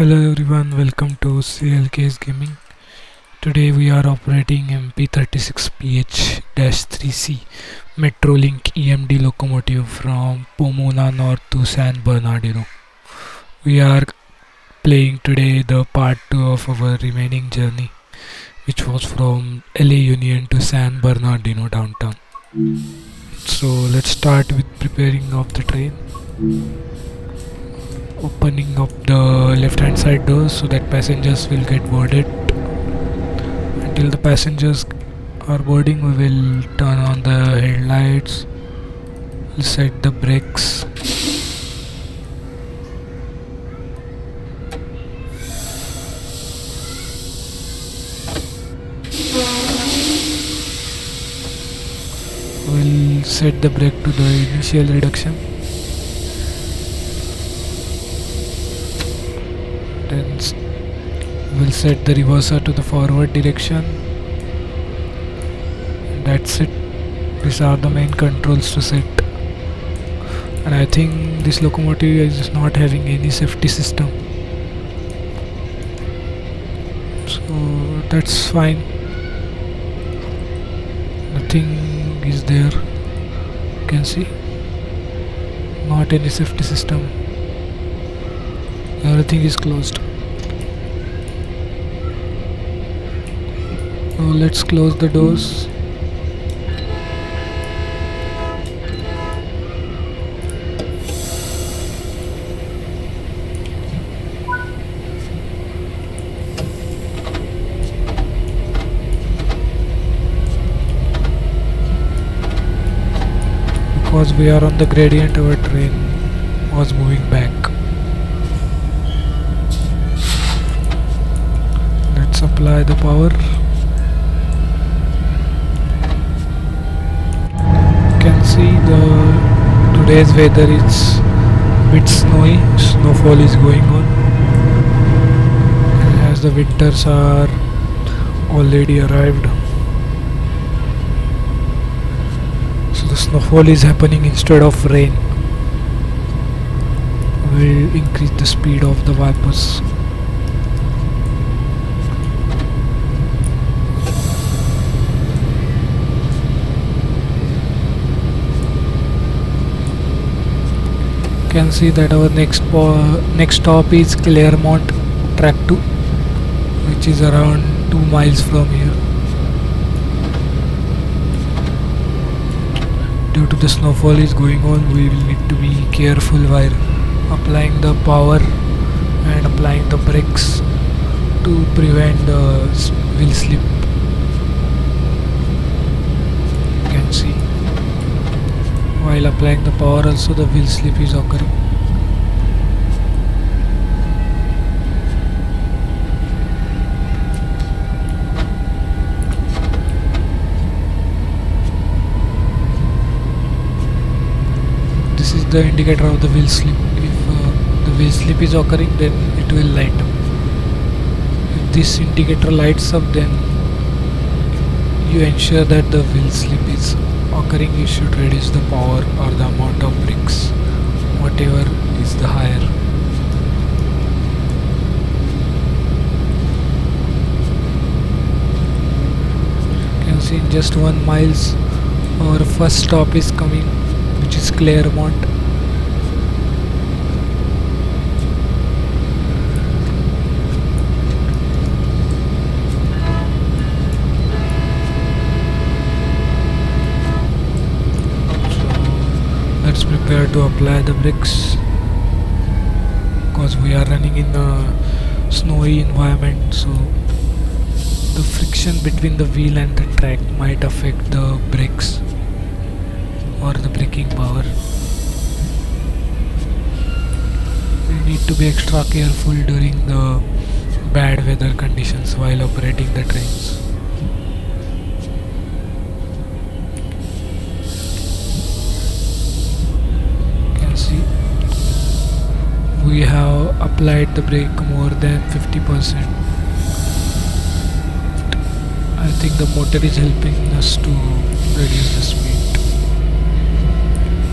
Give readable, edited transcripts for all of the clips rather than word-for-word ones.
Hello everyone, welcome to CLK'S Gaming. Today we are operating MP36PH-3C Metrolink EMD locomotive from Pomona north to San Bernardino. We are playing today the part 2 of our remaining journey, which was from LA Union to San Bernardino Downtown. So let's start with preparing of the train. Opening up the left hand side doors so that passengers will get boarded. Until the passengers are boarding, we will turn on the headlights, we'll set the brakes. We'll set the brake to the initial reduction. Then we'll set the reverser to the forward direction. That's it. These are the main controls to set. And I think this locomotive is not having any safety system, so that's fine. Nothing is there. You can see, not any safety system. Everything is closed. Now let's close the doors. Because we are on the gradient, our train was moving back. Let's apply the power. You can see today's weather is a bit snowy. Snowfall is going on, as the winters are already arrived. So the snowfall is happening instead of rain. We'll increase the speed of the wipers. Can see that our next stop is Claremont Track 2, which is around 2 miles from here. Due to the snowfall is going on, we will need to be careful while applying the power and applying the brakes to prevent the wheel slip. You can see, while applying the power also the wheel slip is occurring. This is the indicator of the wheel slip. If the wheel slip is occurring, then it will light up. If this indicator lights up, then you ensure that the wheel slip is occurring. You should reduce the power or the amount of brakes, whatever is the higher. You can see in just 1 miles our first stop is coming, which is Claremont. Let's prepare to apply the brakes, because we are running in a snowy environment, so the friction between the wheel and the track might affect the brakes or the braking power. We need to be extra careful during the bad weather conditions while operating the trains. We have applied the brake more than 50%. I think the motor is helping us to reduce the speed.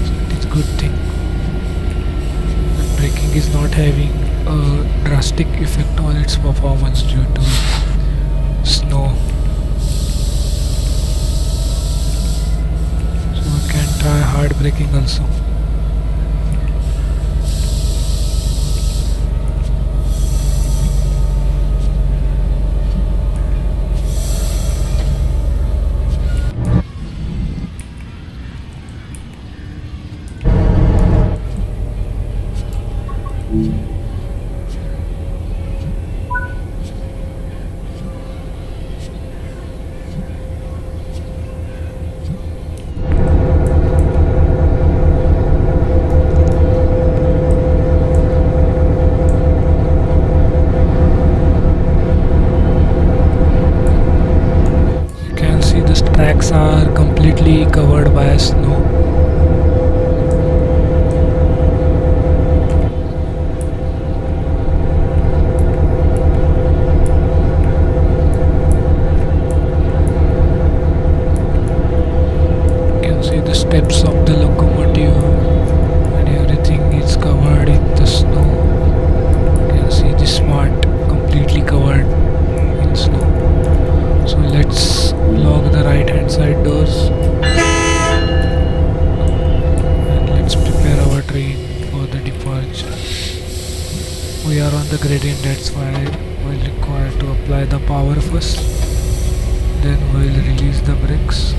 So it is a good thing. The braking is not having a drastic effect effect on its performance due to snow. So we can try hard braking also. Tracks are completely covered by snow. You can see the steps of the locomotive and everything is covered in the snow. You can see this part completely covered in snow. So let's lock the right hand side doors and let's prepare our train for the departure. We are on the gradient, that's why we'll require to apply the power first, then we'll release the brakes,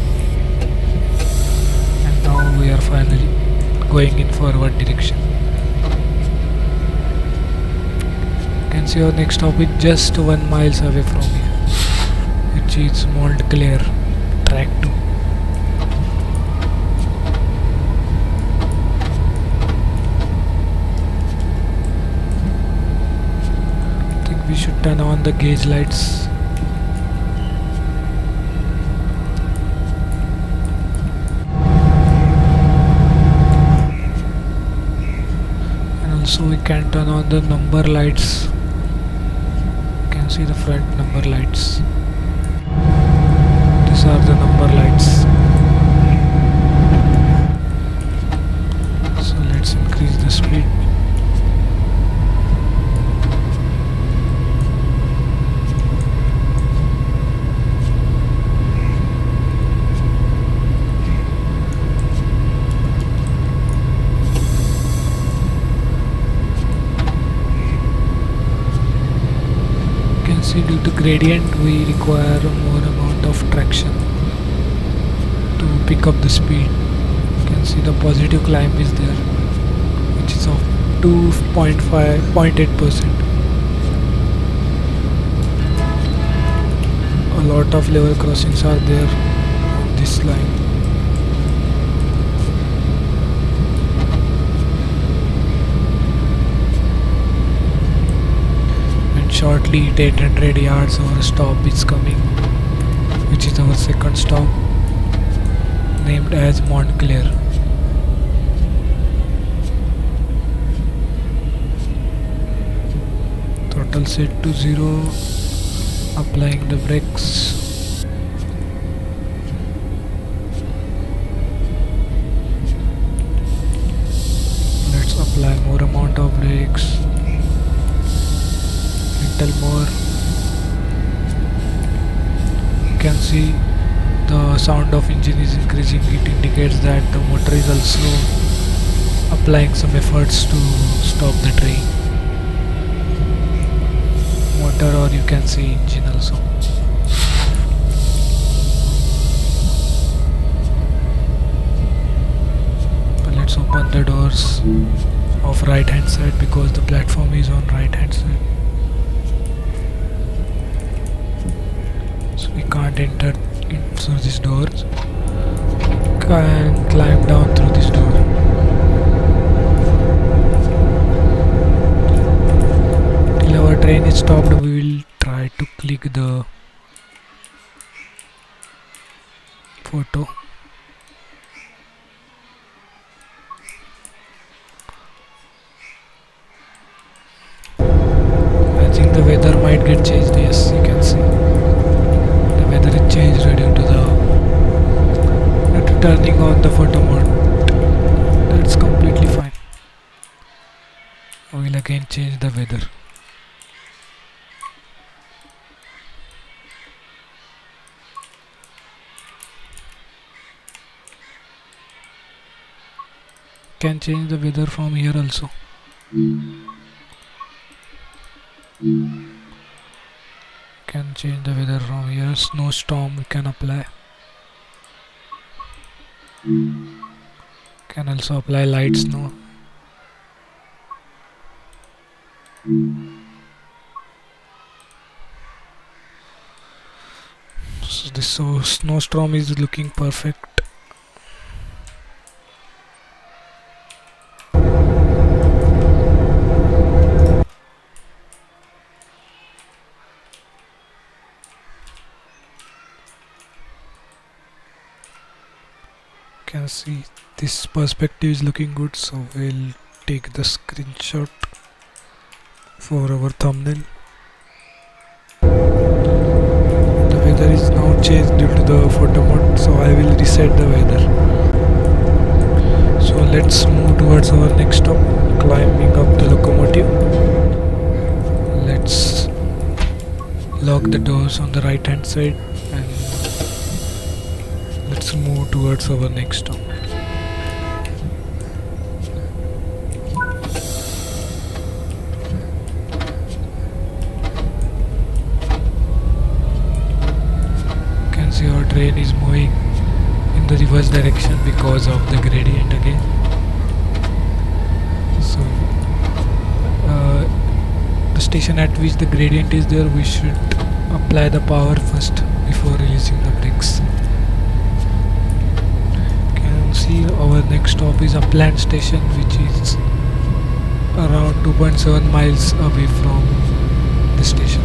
and now we are finally going in forward direction. You can see our next stop is just 1 mile away from here, which is Montclair track 2. I think we should turn on the gauge lights. And also we can turn on the number lights. You can see the front number lights. These are the number lights. So let's increase the speed. You can see due to gradient we require more amount of traction to pick up the speed. You can see the positive climb is there, which is of 2.8%. A lot of level crossings are there on this line. And shortly at 800 yards our stop is coming, which is our second stop, named as Montclair. Throttle set to 0, applying the brakes. Let's apply more amount of brakes, little more. You can see the sound of engine is increasing. It indicates that the motor is also applying some efforts to stop the train. Motor, or you can say engine also. But let's open the doors of right hand side because the platform is on right hand side. So we can't enter through these doors, can climb down through this door. Till our train is stopped, we will try to click the photo. I think the weather might get changed. Yes, you can see the weather is changed due to turning on the photo mode. That's completely fine. We will again change the weather. can change the weather from here also. Can change the weather from here. Snowstorm we can apply. Can also apply light snow. So this snowstorm is looking perfect. Can see this perspective is looking good, so we'll take the screenshot for our thumbnail. The weather is now changed due to the photo mode, so I will reset the weather. So let's move towards our next stop, climbing up the locomotive. Let's lock the doors on the right hand side and let's move towards our next stop. You can see our train is moving in the reverse direction because of the gradient again. So the station at which the gradient is there, we should apply the power first before releasing the brakes. See, our next stop is Upland station, which is around 2.7 miles away from the station.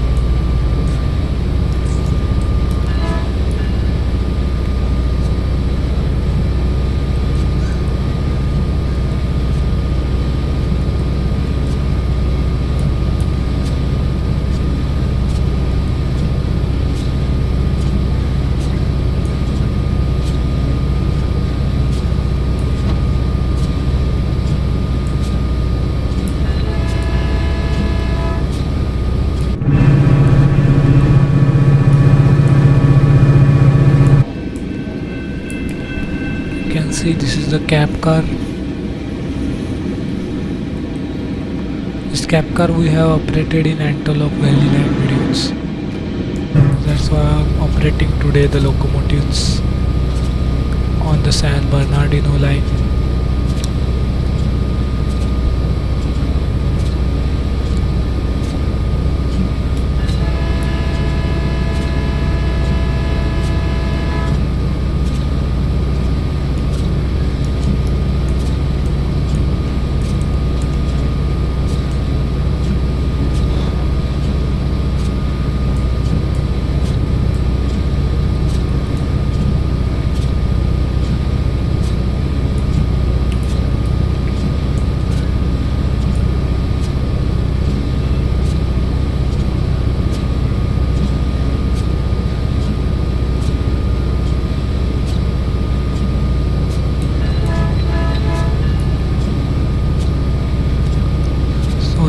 See, this is the cab car. This cab car we have operated in Antelope Valley line videos. That's why I'm operating today the locomotives on the San Bernardino line.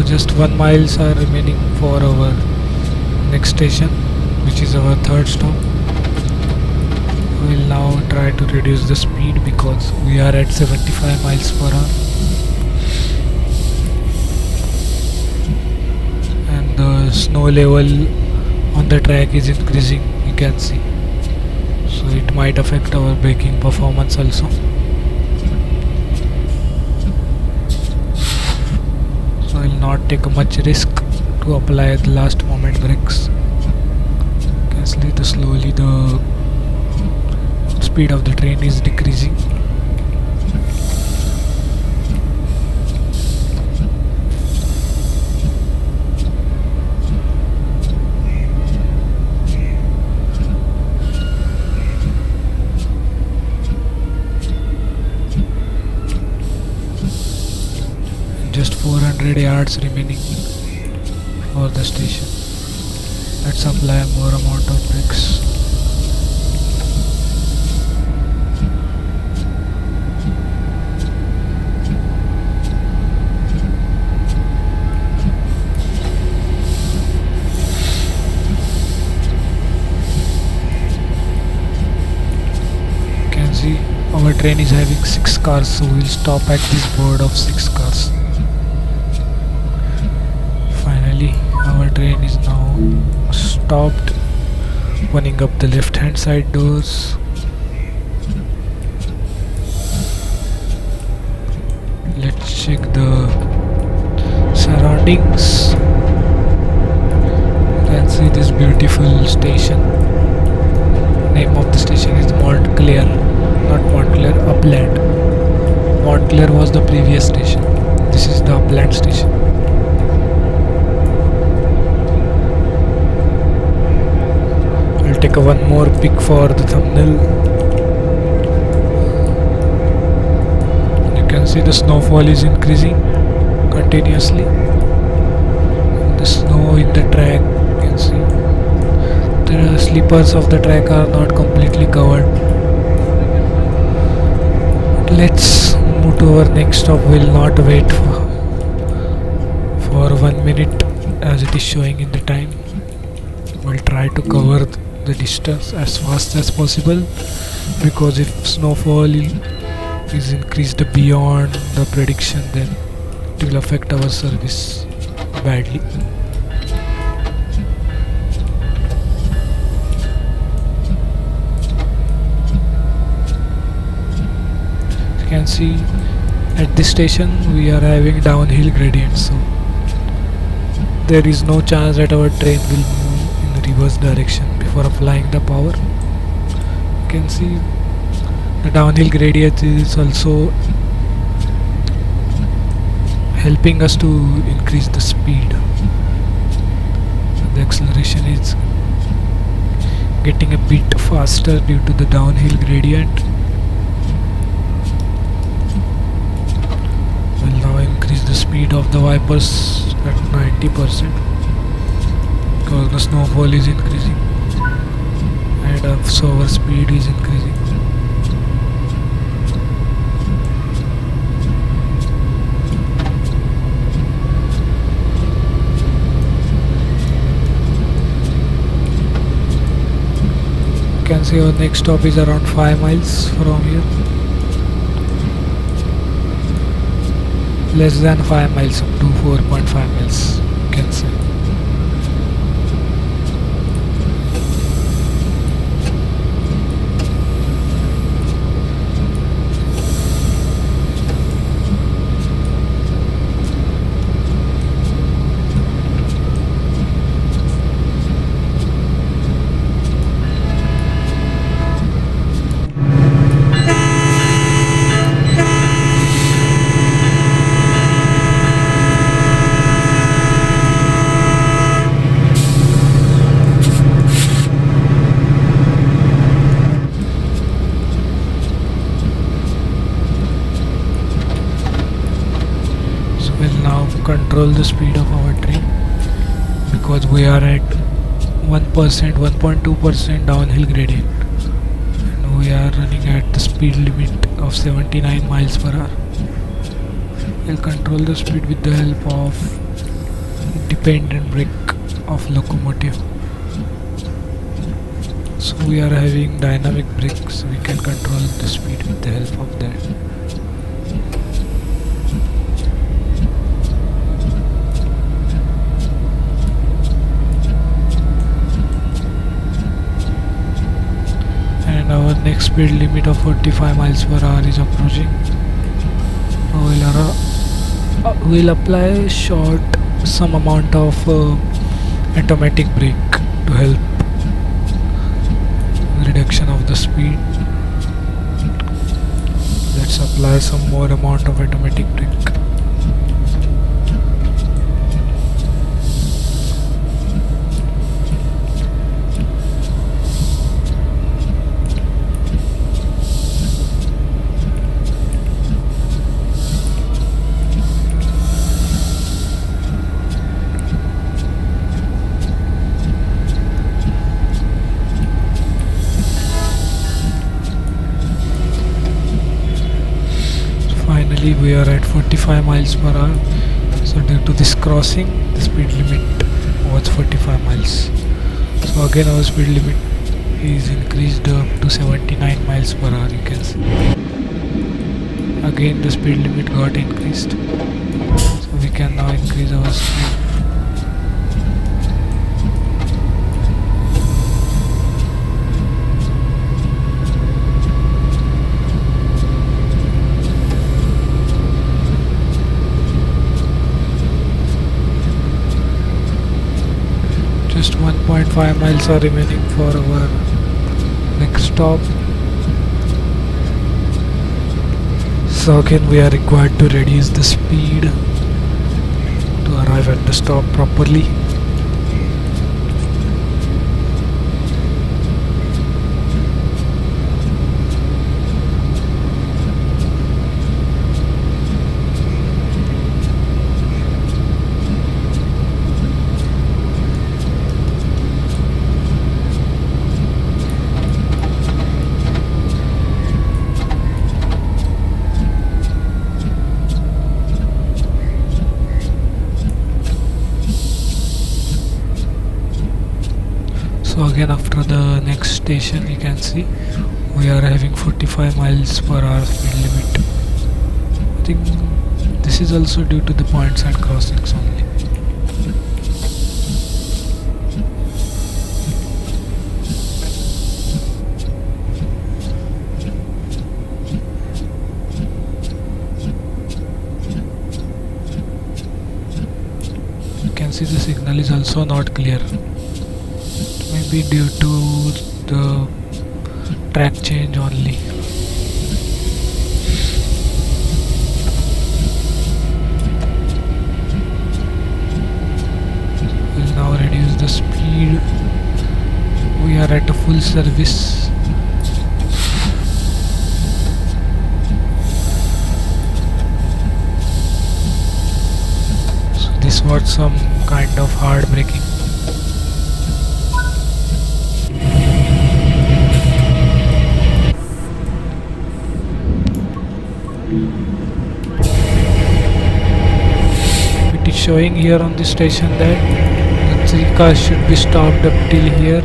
Just 1 miles are remaining for our next station, which is our third stop. We will now try to reduce the speed because we are at 75 miles per hour and the snow level on the track is increasing, you can see, so it might affect our braking performance also. Will not take much risk to apply the last moment brakes. You can see the slowly the speed of the train is decreasing. Just 400 yards remaining for the station. Let's apply more amount of brakes. You can see Our train is having 6 cars, so we'll stop at this board of 6 cars. Finally, our train is now stopped. Opening up the left hand side doors. Let's check the surroundings. You can see this beautiful station. Name of the station is Montclair, not Montclair, Upland. Montclair was the previous station. This is the Upland station. I'll take one more pic for the thumbnail. You can see the snowfall is increasing continuously. The snow in the track, you can see the sleepers of the track are not completely covered. Let's move to our next stop. We'll not wait for 1 minute as it is showing in the time. We'll try to cover the distance as fast as possible, because if snowfall is increased beyond the prediction, then it will affect our service badly. You can see at this station we are having downhill gradients, so there is no chance that our train will move in the reverse direction before applying the power. You can see the downhill gradient is also helping us to increase the speed. The acceleration is getting a bit faster due to the downhill gradient. We'll now increase the speed of the wipers at 90% because the snowfall is increasing, and so our speed is increasing. You can see our next stop is around 5 miles from here. Less than 5 miles, up to 4.5 miles, you can say. Control the speed of our train because we are at 1%, 1.2% downhill gradient, and we are running at the speed limit of 79 miles per hour. We'll control the speed with the help of independent brake of locomotive. So we are having dynamic brakes, so we can control the speed with the help of that. Our next speed limit of 45 miles per hour is approaching. We'll apply some amount of automatic brake to help reduction of the speed. Let's apply some more amount of automatic brake. We are at 45 miles per hour, so due to this crossing the speed limit was 45 miles. So again our speed limit is increased up to 79 miles per hour, you can see. again the speed limit got increased, so we can now increase our speed. Just 1.5 miles are remaining for our next stop. So again we are required to reduce the speed to arrive at the stop properly. So again after the next station you can see we are having 45 miles per hour speed limit. I think this is also due to the points and crossings only. You can see the signal is also not clear. Maybe due to the track change only. We'll now reduce the speed. We are at a full service. So this was some kind of hard braking. It is showing here on the station that the 3 cars should be stopped up till here,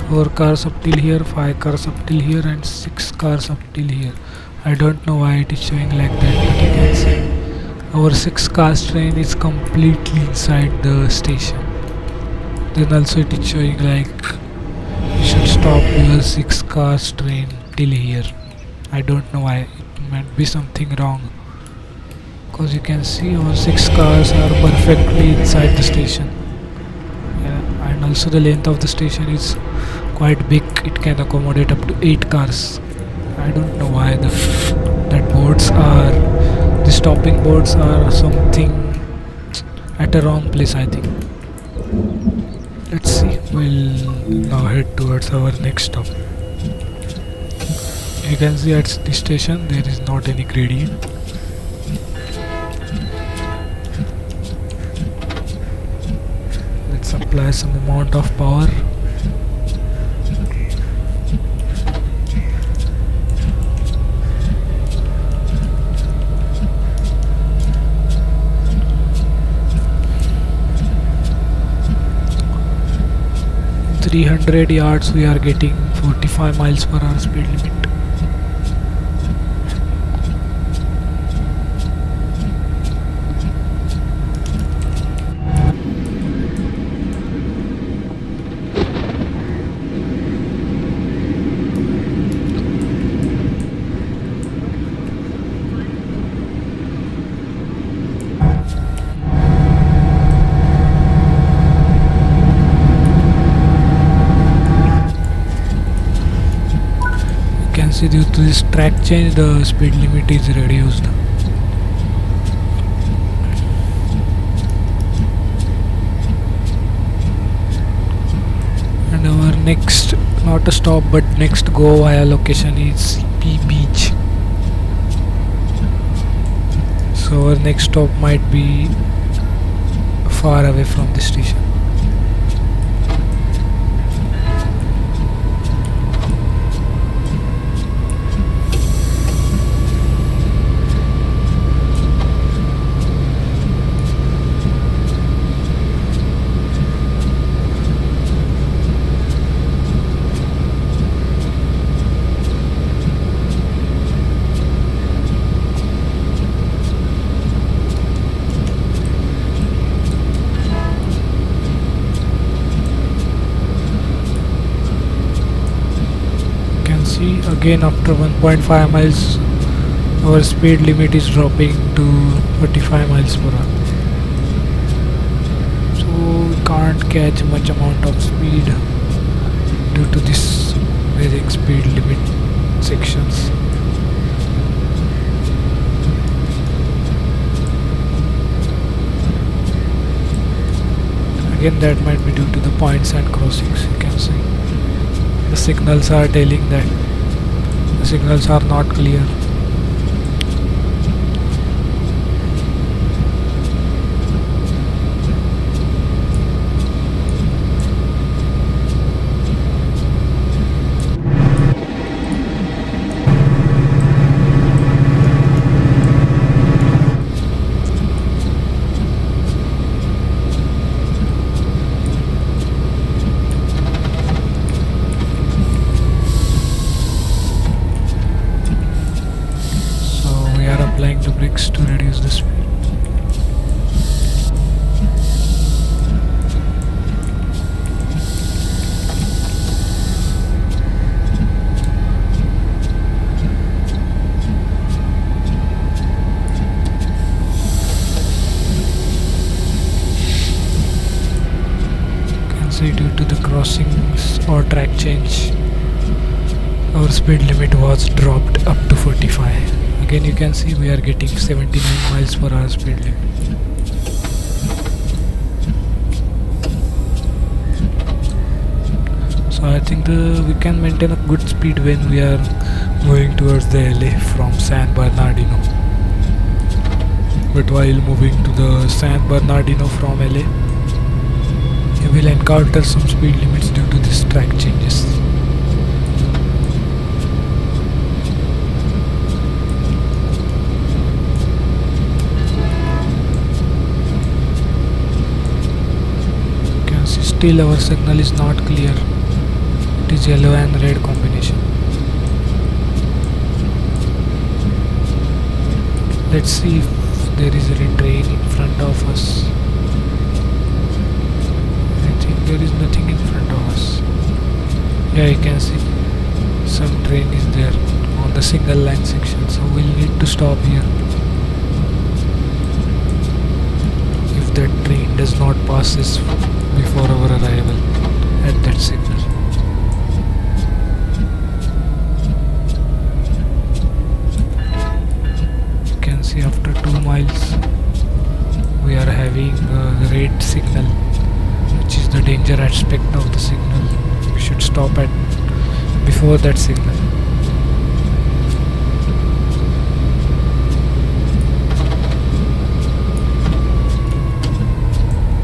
4 cars up till here, 5 cars up till here and 6 cars up till here. I don't know why it is showing like that, but you can see our 6 cars train is completely inside the station. Then also it is showing like you should stop your 6 cars train till here. I don't know why, it might be something wrong, because you can see our 6 cars are perfectly inside the station. Yeah, and also the length of the station is quite big, it can accommodate up to 8 cars. I don't know why the stopping boards are something at a wrong place, I think. Let's see, we'll now head towards our next stop. You can see at the station there is not any gradient. Let's apply some amount of power. In 300 yards we are getting 45 miles per hour speed limit. Due to this track change, the speed limit is reduced. And our next, not a stop but next go via location is CP Beach. So our next stop might be far away from the station. again after 1.5 miles our speed limit is dropping to 45 miles per hour, so we can't catch much amount of speed due to this varying speed limit sections. Again, that might be due to the points and crossings. You can see the signals are telling that the signals are not clear. Applying the brakes to reduce the speed. You can see due to the crossings or track change, our speed limit was dropped up to 45. Again, you can see we are getting 79 miles per hour speed limit. So I think we can maintain a good speed when we are moving towards the LA from San Bernardino. But while moving to the San Bernardino from LA, you will encounter some speed limits due to these track changes. Still our signal is not clear. It is yellow and red combination. Let's see if there is any train in front of us. I think there is nothing in front of us. Yeah, you can see some train is there on the single line section, so we'll need to stop here. If that train does not pass us before our arrival at that signal. You can see after 2 miles we are having a red signal, which is the danger aspect of the signal. We should stop at before that signal.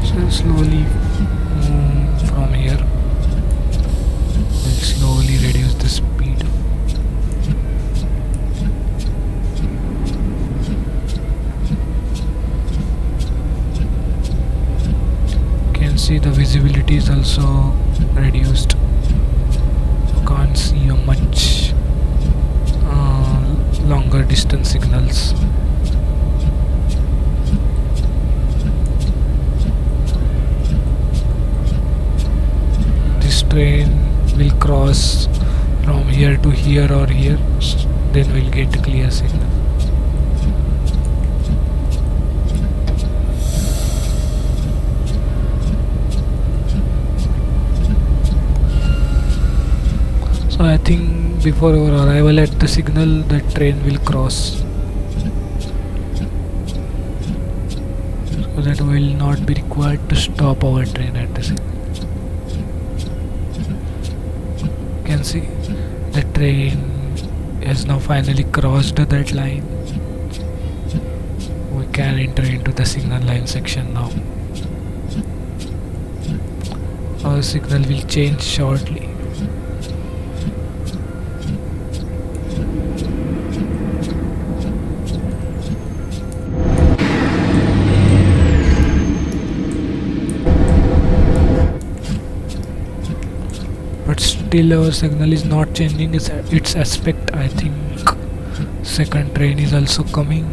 So slowly from here, we'll slowly reduce the speed. You can see the visibility is also reduced. You can't see much longer distance signals. Train will cross from here to here or here, then we'll get a clear signal. So I think before our arrival at the signal, the train will cross, so that we will not be required to stop our train at the signal. Can see the train has now finally crossed that line. We can enter into the signal line section now. Our signal will change shortly. But still our signal is not changing its aspect. I think second train is also coming.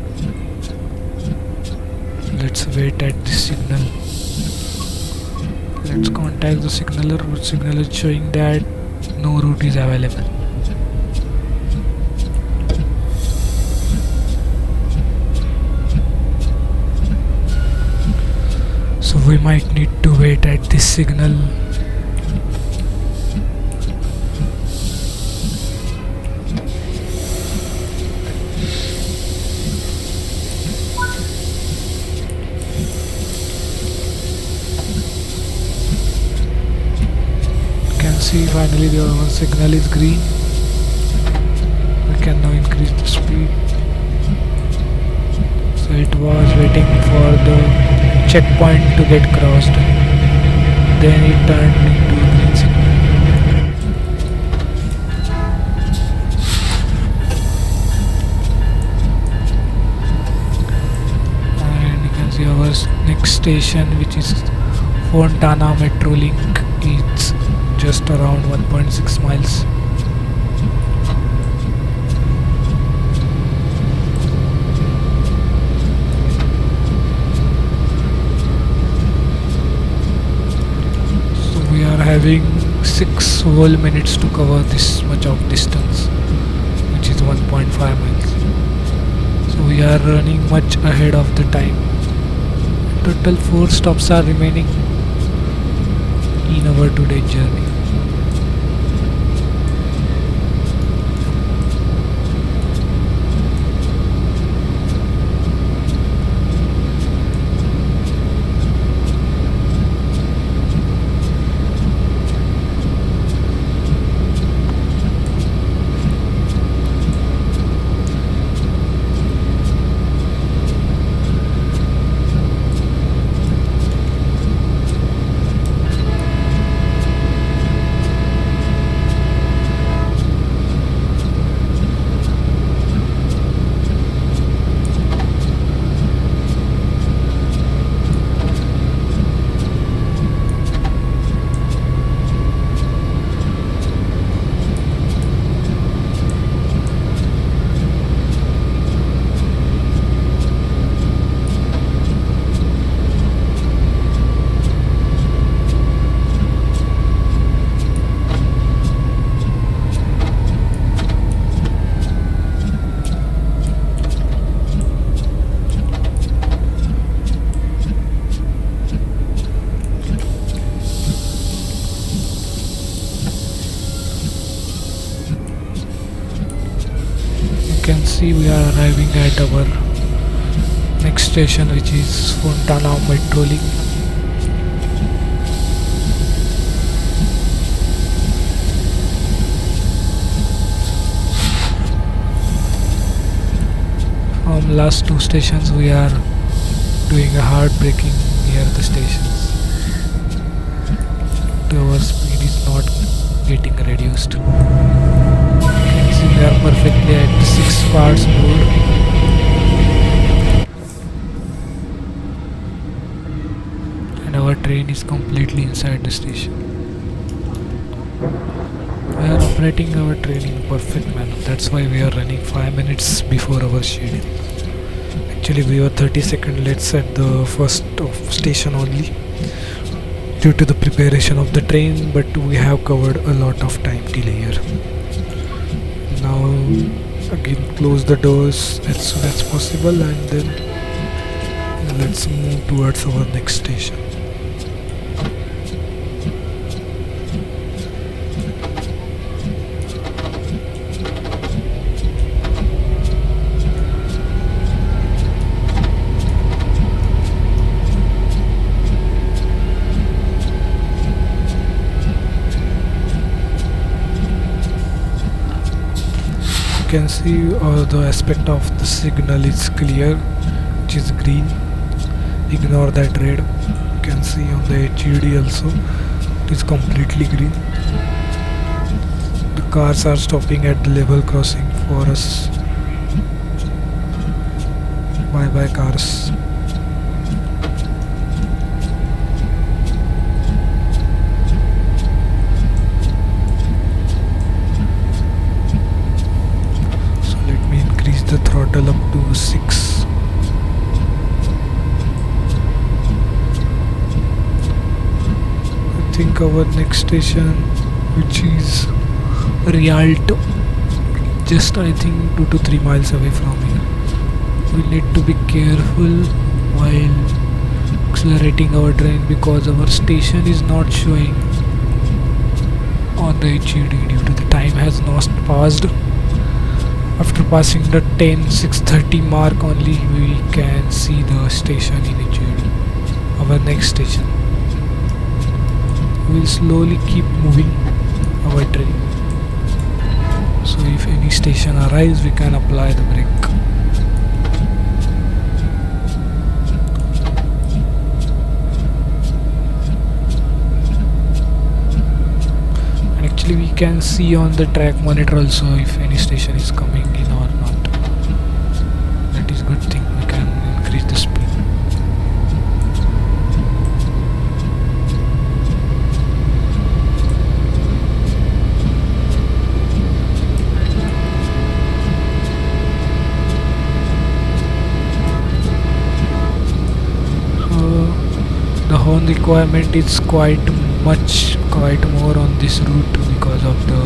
Let's wait at this signal. Let's contact the signaler. But signal is showing that no route is available. So we might need to wait at this signal. See, finally the signal is green. We can now increase the speed. So it was waiting for the checkpoint to get crossed, then it turned into a green signal. And you can see our next station, which is Fontana Metrolink. It's just around 1.6 miles. So we are having 6 whole minutes to cover this much of distance, which is 1.5 miles. So we are running much ahead of the time. Total 4 stops are remaining in our today's journey. We are arriving at our next station, which is Fontana Metrolink. From last 2 stations we are doing a hard braking near the stations. Our speed is not getting reduced. We are perfectly at 6 parts road. And our train is completely inside the station. We are operating our train in a perfect manner. That's why we are running 5 minutes before our schedule. Actually we were 30 seconds late at the first station only, due to the preparation of the train, but we have covered a lot of time till here. Now again close the doors as soon as possible, and then let's move towards our next station. You can see the aspect of the signal is clear, which is green. Ignore that red. You can see on the HUD also it is completely green. The cars are stopping at the level crossing for us. Bye bye cars. The throttle up to 6. I think our next station, which is Rialto, just I think 2 to 3 miles away from here. We need to be careful while accelerating our train because our station is not showing on the HUD due to the time has not passed. After passing the 10:6:30 mark only we can see the station in HUD, our next station. We'll slowly keep moving our train, so if any station arrives we can apply the brake. And actually we can see on the track monitor also if any station is coming in or not. That is good thing, we can increase the speed. The horn requirement is quite more on this route because of the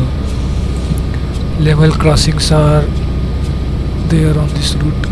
level crossings are there on this route.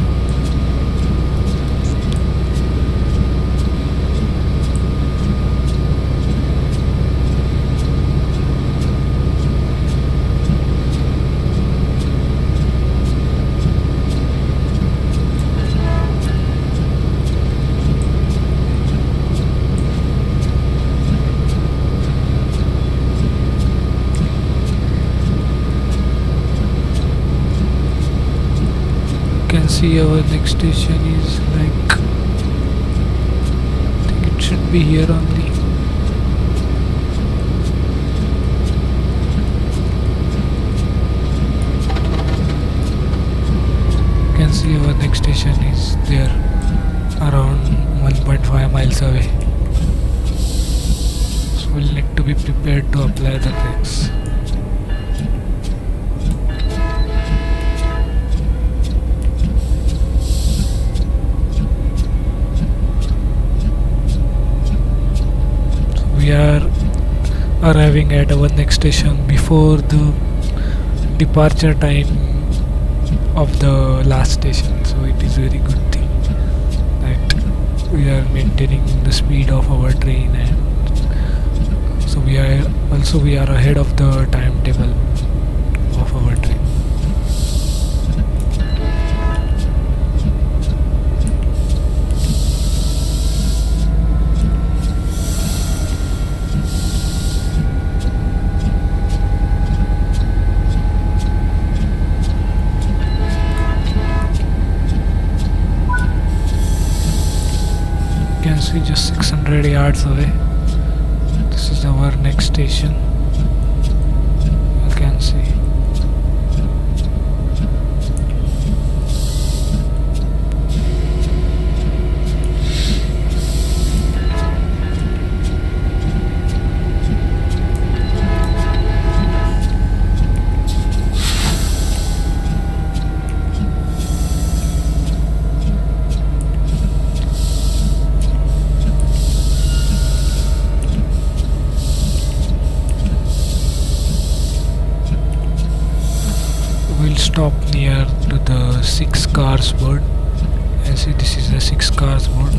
See, our next station is like, I think it should be here only. You can see our next station is there, around 1.5 miles away. So we'll need to be prepared to apply the brakes. We are arriving at our next station before the departure time of the last station, so it is very good thing that we are maintaining the speed of our train, and so we are ahead of the timetable of our train. See, just 600 yards away, this is our next station. You can see. Stop near to the 6 cars board, and see this is the 6 cars board.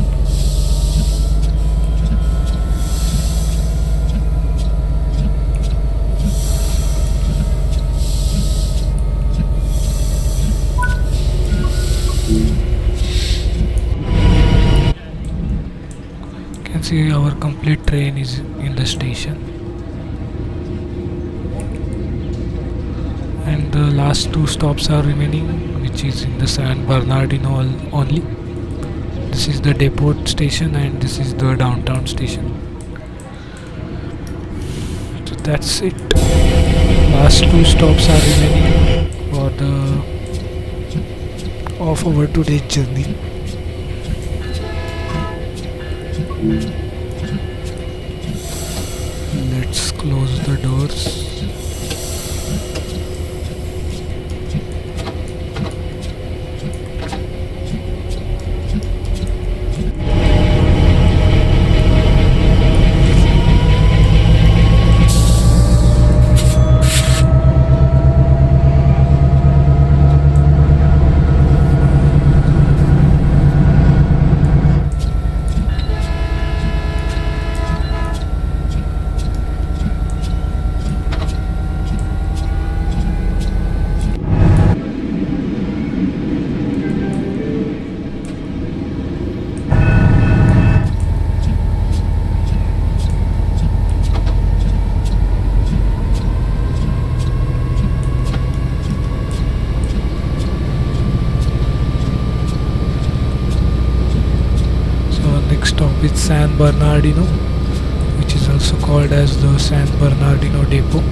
You can see our complete train is in the station. And the last 2 stops are remaining, which is in the San Bernardino only. This is the depot station and this is the downtown station. So that's it. Last 2 stops are remaining for of our today's journey. Let's close the doors. with San Bernardino, which is also called as the San Bernardino Depot.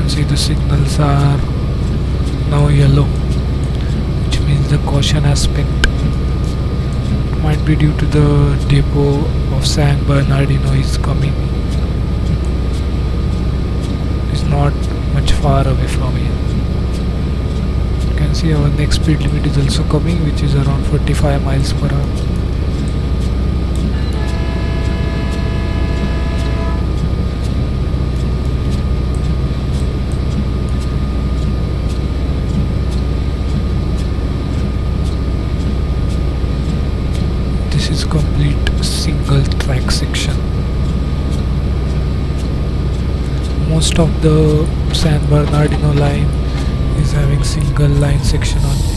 See, the signals are now yellow, which means the caution aspect might be due to the depot of San Bernardino is coming. It's not much far away from here. You can see our next speed limit is also coming, which is around 45 miles per hour. This is complete single track section. Most of the San Bernardino line is having single line section only.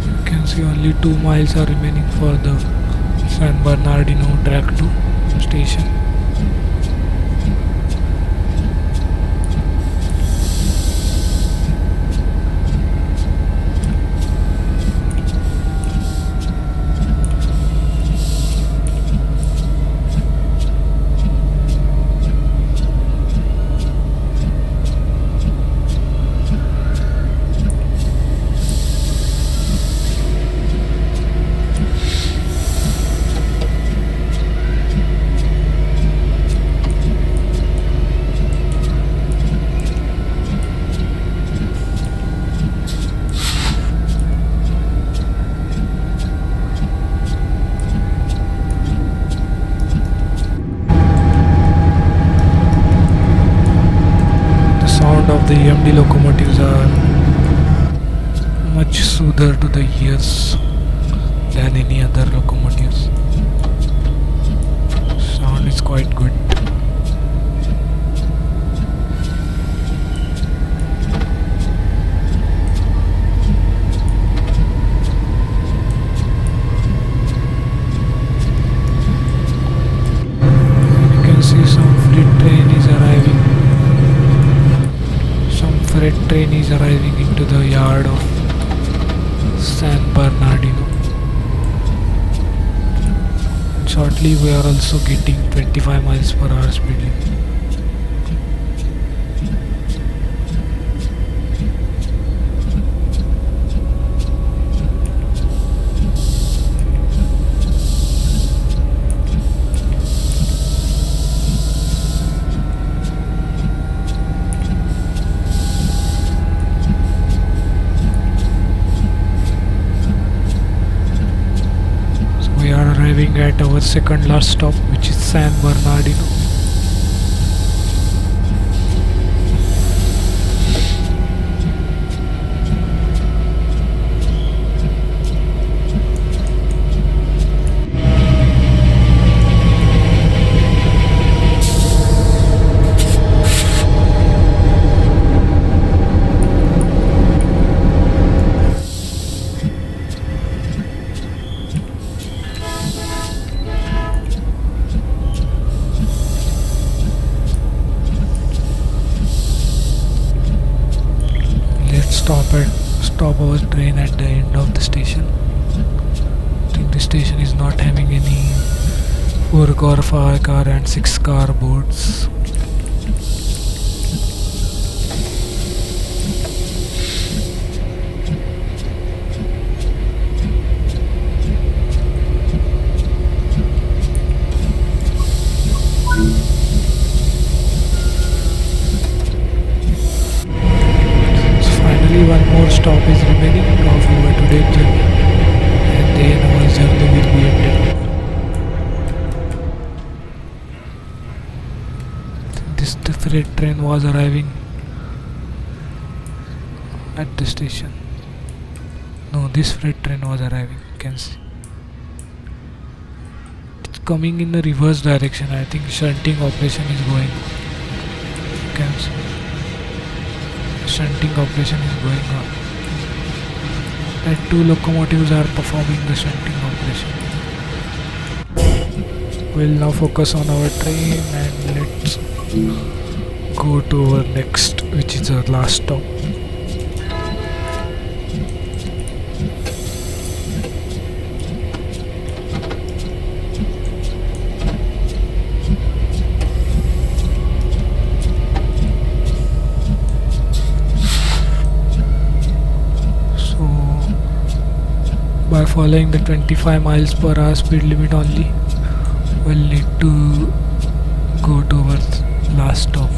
You can see only 2 miles are remaining for the San Bernardino track 2 station. The EMD locomotives are much smoother to the ears than any other locomotives. Sound is quite good. You can see some freight train is arriving. Freight train is arriving into the yard of San Bernardino. And shortly we are also getting 25 miles per hour speed limit. Arriving at our second last stop, which is San Bernardino. Stop our train at the end of the station. I think the station is not having any 4-car, 5-car and 6-car boards. One more stop is remaining of our today's journey, and then our journey will be ended. This freight train was arriving at the station. No, this freight train was arriving. You can see. It's coming in the reverse direction. I think shunting operation is going. You can see. Shunting operation is going on. And 2 locomotives are performing the shunting operation. We'll now focus on our train and let's go to our next, which is our last stop. By following the 25 miles per hour speed limit only, we'll need to go to our last stop.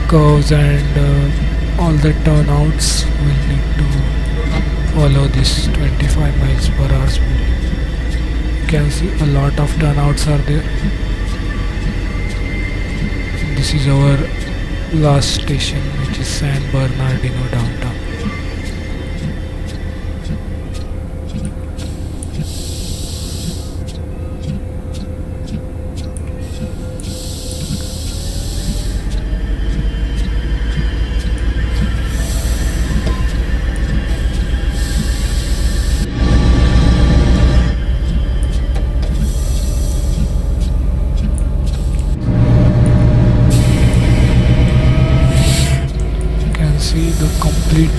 Curves and all the turnouts, will need to follow this 25 miles per hour speed. You can see a lot of turnouts are there. This is our last station, which is San Bernardino Downtown.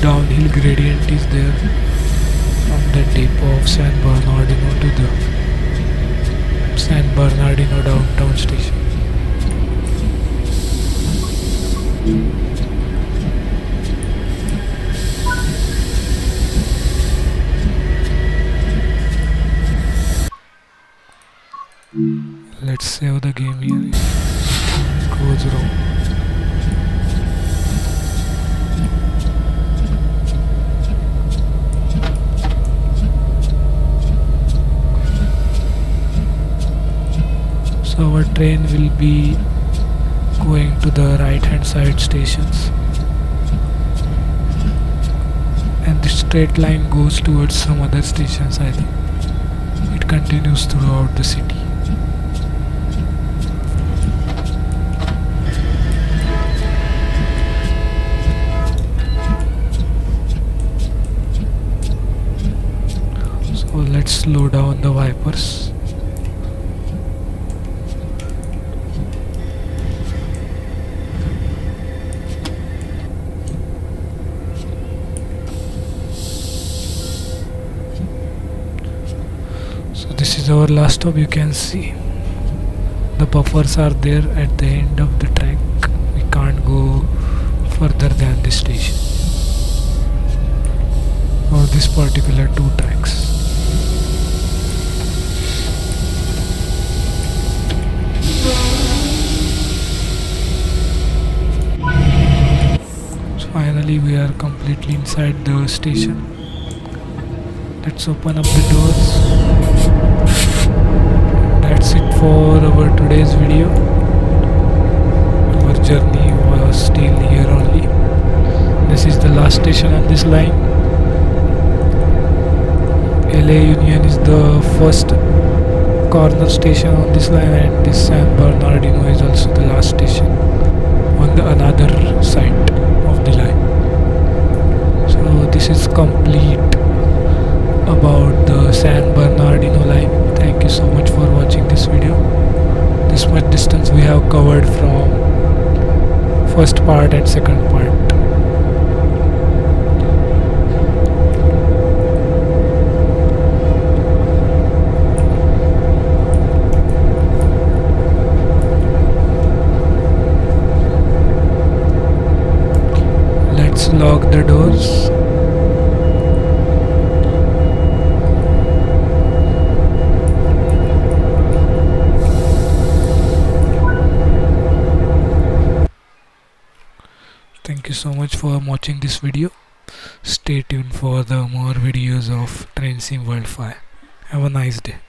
Downhill gradient is there from the depot of San Bernardino to the San Bernardino Downtown station. Let's save the game here. It goes wrong. So our train will be going to the right hand side stations, and the straight line goes towards some other stations. I think it continues throughout the city. So let's slow down the wipers. This is our last stop. You can see the buffers are there at the end of the track. We can't go further than this station or this particular 2 tracks. So finally we are completely inside the station. Let's open up the doors. That's it for our today's video. Our journey was still here only. This is the last station on this line. LA Union is the first corner station on this line, and this San Bernardino is also the last station on the another side of the line. So this is complete about the San Bernardino line. Thank you so much for watching this video. This much distance we have covered from first part and second part. lock the doors. Thank you so much for watching this video. Stay tuned for the more videos of Train Sim World 5. Have a nice day.